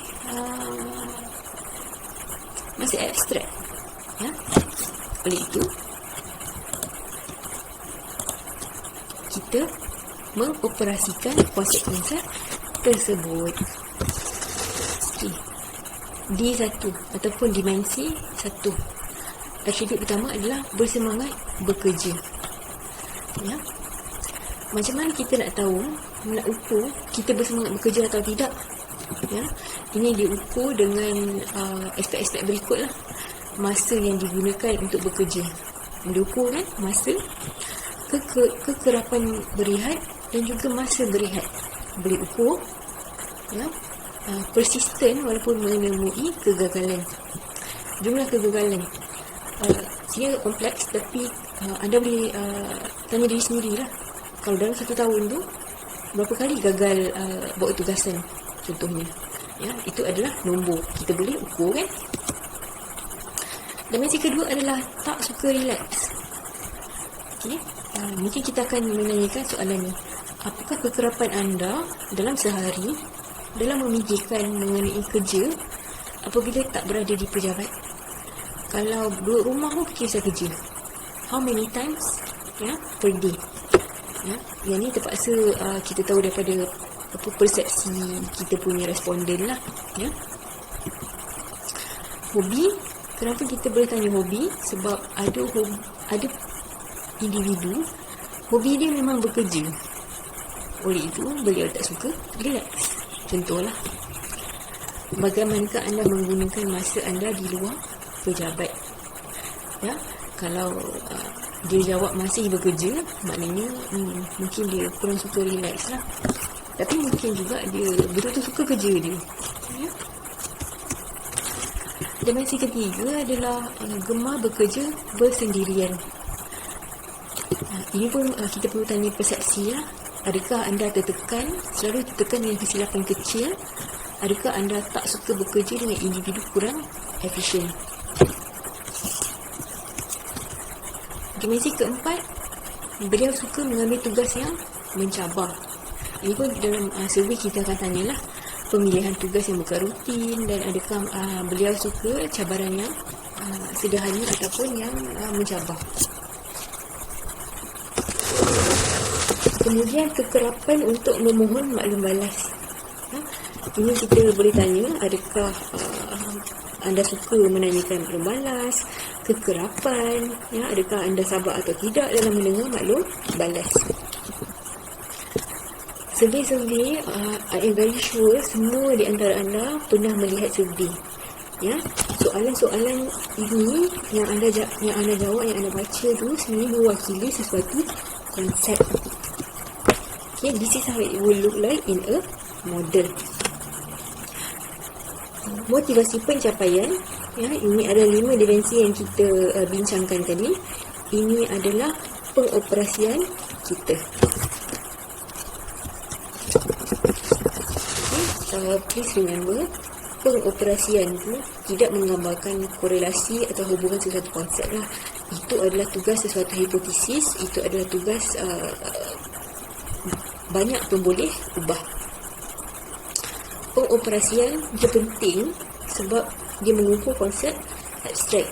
abstrak, ya. Oleh itu kita mengoperasikan konsep-konsep tersebut. Okay. D1 ataupun dimensi 1. Atribut pertama adalah bersemangat bekerja. Ya. Macam mana kita nak tahu, nak ukur kita bersemangat bekerja atau tidak? Ya. Ini diukur dengan aspek-aspek berikut lah. Masa yang digunakan untuk bekerja. Diukur kan masa, kekerapan berehat dan juga masa berehat. Boleh ukur, ya. Persisten walaupun menemui kegagalan. Jumlah kegagalan dia kompleks, tapi anda boleh tanya diri sendiri lah. Kalau dalam 1 tahun tu berapa kali gagal buat tugasan contohnya, ya, itu adalah nombor kita boleh ukur kan. Dimensi kedua adalah tak suka relax. Okay. Mungkin kita akan menanyakan soalan ni, apakah kekerapan anda dalam sehari dalam memikirkan mengenai kerja apabila tak berada di pejabat? Kalau duduk rumah pun fikir pasal kerja, how many times, ya, per day? Ya, yang ni terpaksa kita tahu daripada persepsi kita punya responden lah, ya. Hobi, kenapa kita boleh tanya hobi? Sebab ada individu hobi dia memang bekerja, oleh itu beliau tak suka relax. Contohlah, bagaimanakah anda menggunakan masa anda di luar pejabat? Ya, kalau dia jawab masih bekerja, maknanya mungkin dia kurang suka relax lah. Tapi mungkin juga dia betul-betul suka kerja dia, ya. Dimensi ketiga adalah gemar bekerja bersendirian. Ini pun kita perlu tanya persepsi lah. Adakah anda selalu tertekan dengan kesilapan kecil? Adakah anda tak suka bekerja dengan individu kurang efisien? Dimensi keempat, beliau suka mengambil tugas yang mencabar. Ini pun dalam survey kita akan tanyalah pemilihan tugas yang bukan rutin, dan adakah beliau suka cabaran yang sederhana ataupun yang mencabar. Kemudian kekerapan untuk memohon maklum balas. Ini kita boleh tanya, adakah anda suka menanyakan maklum balas, kekerapan, ya, adakah anda sabar atau tidak dalam mendengar maklum balas. Survey-survey, I am very sure semua di antara anda pernah melihat survey, ya. Soalan-soalan ini yang anda jawab, yang anda baca tu sebenarnya mewakili sesuatu konsep. Okay, this is how it will look like in a model. Motivasi pencapaian, ya, ini ada 5 dimensi yang kita bincangkan tadi. Ini adalah pengoperasian kita. please remember, pengoperasian tu tidak menggambarkan korelasi atau hubungan sesuatu konsep lah. Itu adalah tugas sesuatu hipotesis, itu adalah tugas banyak pun boleh ubah. Pengoperasian dia penting sebab dia mengukur konsep abstrak,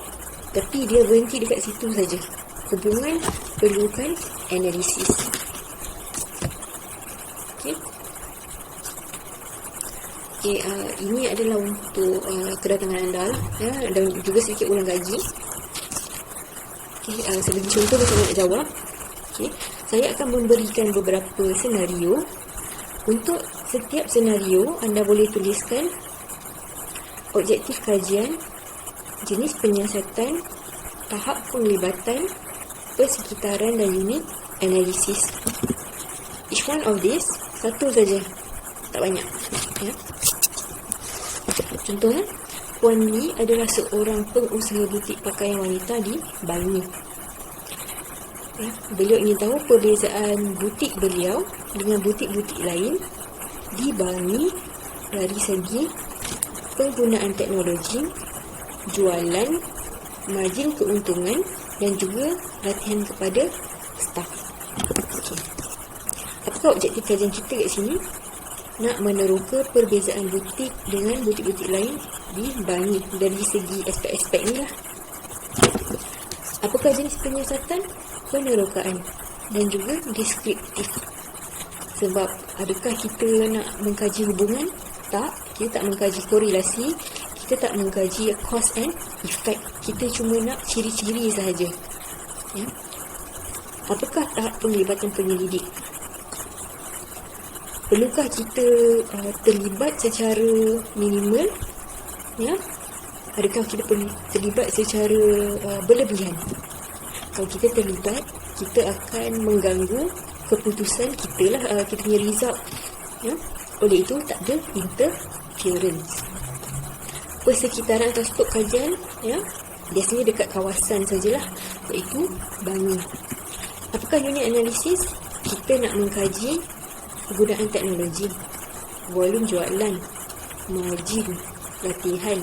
tapi dia berhenti dekat situ saja. Hubungan perlukan analisis. Ini adalah untuk kedatangan anda lah, ya, dan juga sedikit ulang kaji. Sebagai contoh saya nak jawab, saya akan memberikan beberapa senario. Untuk setiap senario anda boleh tuliskan objektif kajian, jenis penyiasatan, tahap penglibatan, persekitaran dan unit analisis. Each one of this, satu saja, tak banyak, ya. Contohnya, Puan Lee adalah seorang pengusaha butik pakaian wanita di Bangi. Beliau ingin tahu perbezaan butik beliau dengan butik-butik lain di Bangi dari segi penggunaan teknologi, jualan, margin keuntungan dan juga latihan kepada staf. Apakah objektif kajian kita kat sini? Nak meneroka perbezaan butik dengan butik-butik lain di Bangi dari segi aspek-aspek ni lah. Apakah jenis penyiasatan? Penerokaan dan juga deskriptif. Sebab adakah kita nak mengkaji hubungan? Tak, kita tak mengkaji korelasi, kita tak mengkaji cause and effect. Kita cuma nak ciri-ciri sahaja, ya. Apakah tahap penglibatan penyelidik? Perlukah kita terlibat secara minimal, ya? Adakah kita terlibat secara berlebihan? Kalau kita terlibat, kita akan mengganggu keputusan kita lah, kita punya result, ya? Oleh itu tak ada interference. Persekitaran atau skop kajian, ya, biasanya dekat kawasan sajalah, iaitu Bangi. Apakah unit analisis? Kita nak mengkaji penggunaan teknologi, volum jualan, margin, latihan,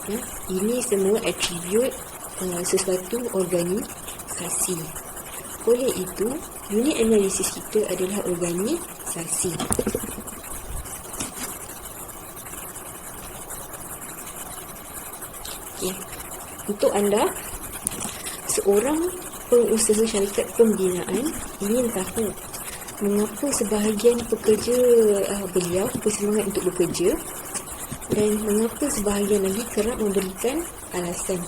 ya. Ini semua atribut sesuatu organisasi. Oleh itu, unit analisis kita adalah organisasi. Untuk anda, seorang pengusaha syarikat pembinaan ingin tahu mengapa sebahagian pekerja beliau bersemangat untuk bekerja dan mengapa sebahagian lagi kerap memberikan alasan.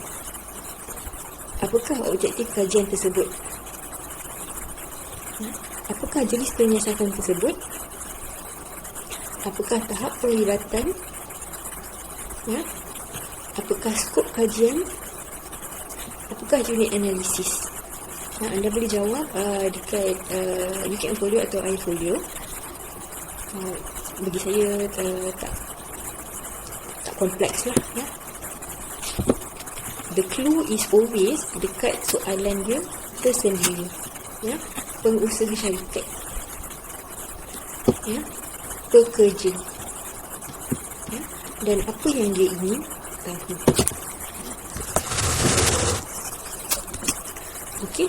Apakah objektif kajian tersebut? Apakah jenis penyiasatan tersebut? Apakah tahap penglibatan? Ya? Apakah skop kajian? Apakah unit analisis? Anda boleh jawab dekat UKM Folio atau iFolio. Bagi saya tak kompleks lah, ya. The clue is always dekat soalan dia tersendiri, ya. Pengusaha syarikat, ya, pekerja, ya, dan apa yang dia ingin tahu. Okey,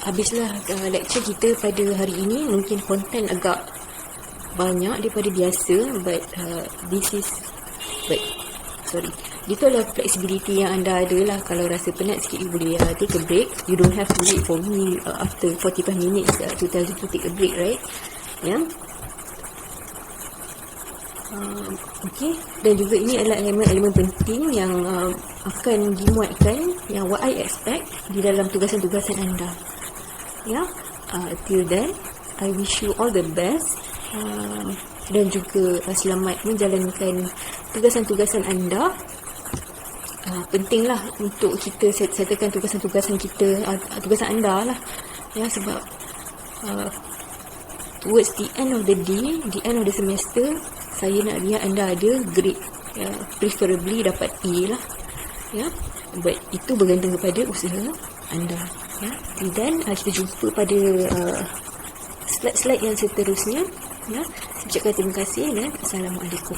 habislah lecture kita pada hari ini. Mungkin konten agak banyak daripada biasa, but itu adalah flexibility yang anda ada lah. Kalau rasa penat sikit, you boleh take a break. You don't have to wait for me after 45 minutes to tell you to take a break, right? Ya. Okey, dan juga ini adalah elemen-elemen penting yang akan dimuatkan, yang what I expect di dalam tugasan-tugasan anda. Ya, till then, I wish you all the best, dan juga selamat menjalankan tugasan-tugasan anda. Pentinglah untuk kita settlekan tugasan-tugasan kita, tugasan anda lah, ya, sebab towards the end of the day, the end of the semester, saya nak lihat anda ada grade, ya, preferably dapat A lah, ya. But itu bergantung kepada usaha anda, ya. Dan kita jumpa pada slide-slide yang seterusnya, ya. Ucapkan terima kasih dan Assalamualaikum.